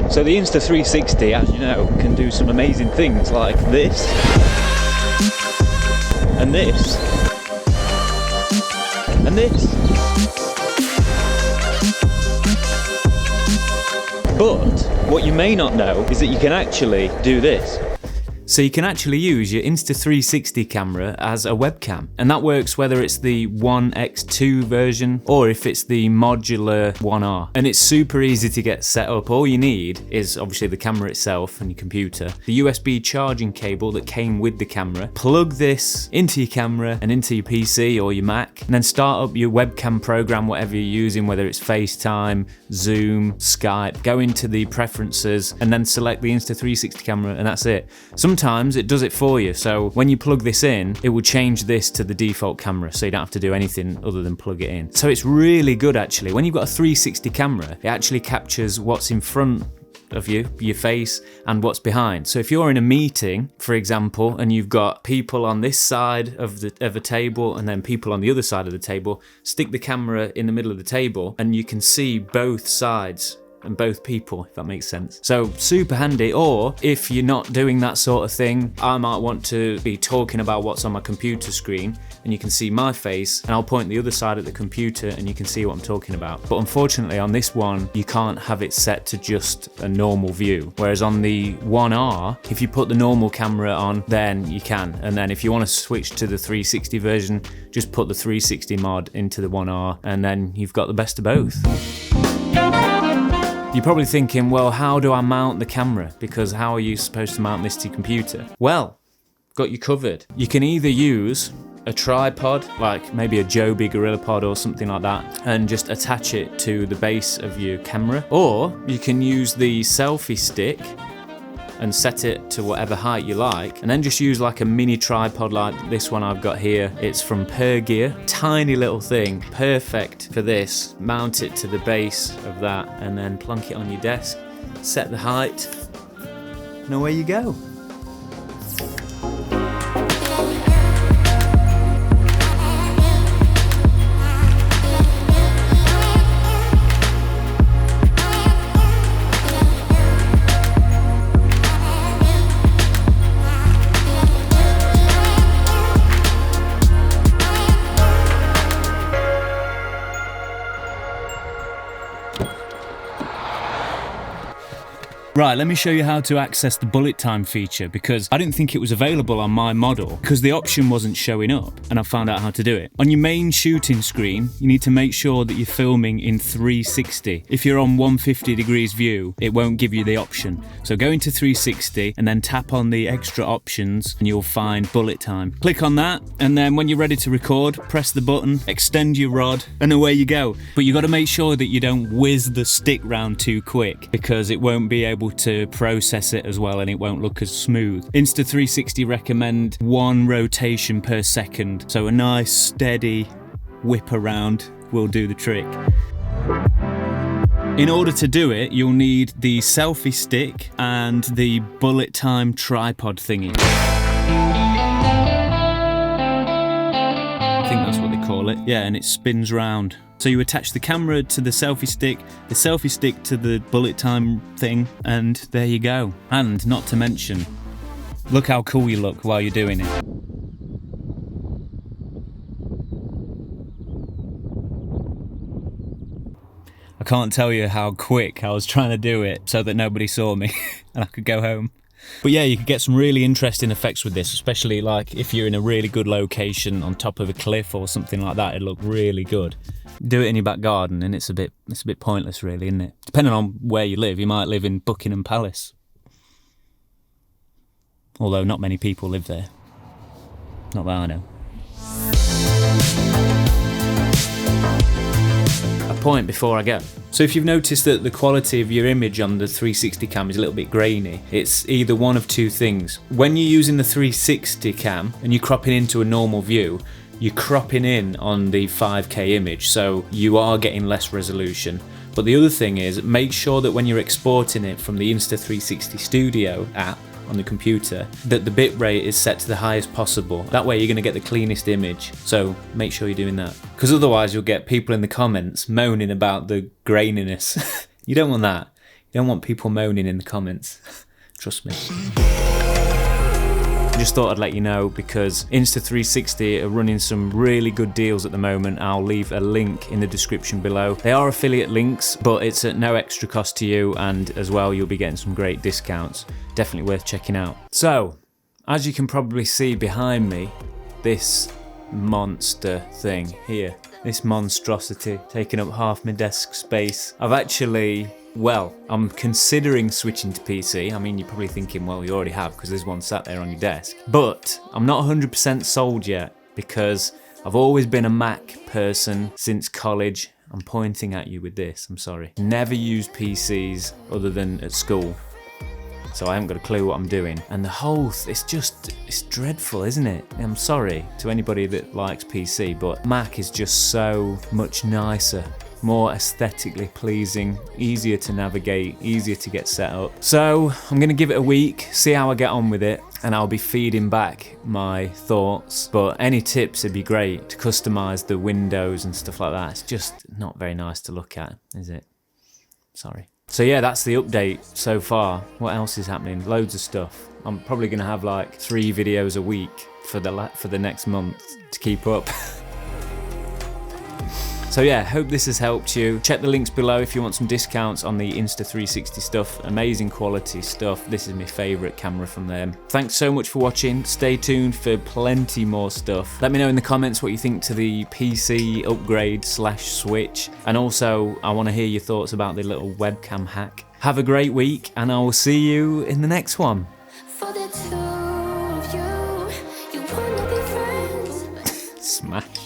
So the Insta360, as you know, can do some amazing things like this, and this, and this. But what you may not know is that you can actually do this. So you can actually use your Insta360 camera as a webcam, and that works whether it's the One X2 version or if it's the modular 1R. And it's super easy to get set up. All you need is obviously the camera itself and your computer, the USB charging cable that came with the camera. Plug this into your camera and into your PC or your Mac, and then start up your webcam program, whatever you're using, whether it's Facetime, Zoom, Skype. Go into the preferences and then select the Insta360 camera, and that's it. Sometimes it does it for you, so when you plug this in, it will change this to the default camera, so you don't have to do anything other than plug it in. So it's really good actually. When you've got a 360 camera, it actually captures what's in front of you, your face, and what's behind. So if you're in a meeting, for example, and you've got people on this side of a table and then people on the other side of the table, stick the camera in the middle of the table and you can see both sides and both people, if that makes sense. So super handy. Or if you're not doing that sort of thing, I might want to be talking about what's on my computer screen and you can see my face, and I'll point the other side of the computer and you can see what I'm talking about. But unfortunately on this one, you can't have it set to just a normal view. Whereas on the 1R, if you put the normal camera on, then you can. And then if you want to switch to the 360 version, just put the 360 mod into the 1R and then you've got the best of both. You're probably thinking, well, how do I mount the camera? Because how are you supposed to mount this to your computer? Well, got you covered. You can either use a tripod, like maybe a Joby GorillaPod or something like that, and just attach it to the base of your camera. Or you can use the selfie stick and set it to whatever height you like, and then just use like a mini tripod like this one I've got here. It's from Gear, tiny little thing, perfect for this. Mount it to the base of that and then plonk it on your desk, set the height, and away you go. Right, let me show you how to access the bullet time feature, because I didn't think it was available on my model because the option wasn't showing up, and I found out how to do it. On your main shooting screen, you need to make sure that you're filming in 360. If you're on 150 degrees view, it won't give you the option. So go into 360 and then tap on the extra options and you'll find bullet time. Click on that, and then when you're ready to record, press the button, extend your rod, and away you go. But you got to make sure that you don't whiz the stick round too quick, because it won't be able to process it as well and it won't look as smooth. Insta360 recommend 1 rotation per second, so a nice steady whip around will do the trick. In order to do it, you'll need the selfie stick and the bullet time tripod thingy. I think that's what they call it. Yeah, and it spins round. So you attach the camera to the selfie stick to the bullet time thing, and there you go. And not to mention, look how cool you look while you're doing it. I can't tell you how quick I was trying to do it so that nobody saw me and I could go home. But yeah, you could get some really interesting effects with this, especially like if you're in a really good location on top of a cliff or something like that. It'd look really good. Do it in your back garden and it's a bit pointless really, isn't it? Depending on where you live, you might live in Buckingham Palace. Although not many people live there. Not that I know. A point before I go. So if you've noticed that the quality of your image on the 360 cam is a little bit grainy, it's either one of two things. When you're using the 360 cam and you're cropping into a normal view, you're cropping in on the 5K image, so you are getting less resolution. But the other thing is, make sure that when you're exporting it from the Insta360 Studio app on the computer, that the bitrate is set to the highest possible. That way you're going to get the cleanest image, so make sure you're doing that. Because otherwise you'll get people in the comments moaning about the graininess. You don't want that. You You don't want people moaning in the comments. Trust me. Just thought I'd let you know because Insta360 are running some really good deals at the moment. I'll leave a link in the description below. They are affiliate links, but it's at no extra cost to you, and as well you'll be getting some great discounts. Definitely worth checking out. So, as you can probably see behind me, this monster thing here, this monstrosity taking up half my desk space. I'm considering switching to PC. I mean, you're probably thinking, well, you already have because there's one sat there on your desk. But I'm not 100% sold yet because I've always been a Mac person since college. I'm pointing at you with this, I'm sorry. Never used PCs other than at school. So I haven't got a clue what I'm doing. And the whole, it's dreadful, isn't it? I'm sorry to anybody that likes PC, but Mac is just so much nicer. More aesthetically pleasing, easier to navigate, easier to get set up. So I'm gonna give it a week, see how I get on with it, and I'll be feeding back my thoughts. But any tips would be great to customize the windows and stuff like that. It's just not very nice to look at, is it? Sorry. So yeah, that's the update so far. What else is happening? Loads of stuff. I'm probably gonna have like 3 videos a week for the next month to keep up. So yeah, hope this has helped you. Check the links below if you want some discounts on the Insta360 stuff. Amazing quality stuff. This is my favourite camera from them. Thanks so much for watching. Stay tuned for plenty more stuff. Let me know in the comments what you think to the PC upgrade / switch. And also, I want to hear your thoughts about the little webcam hack. Have a great week, and I will see you in the next one. For the two of you, you wanna be friends. Smash.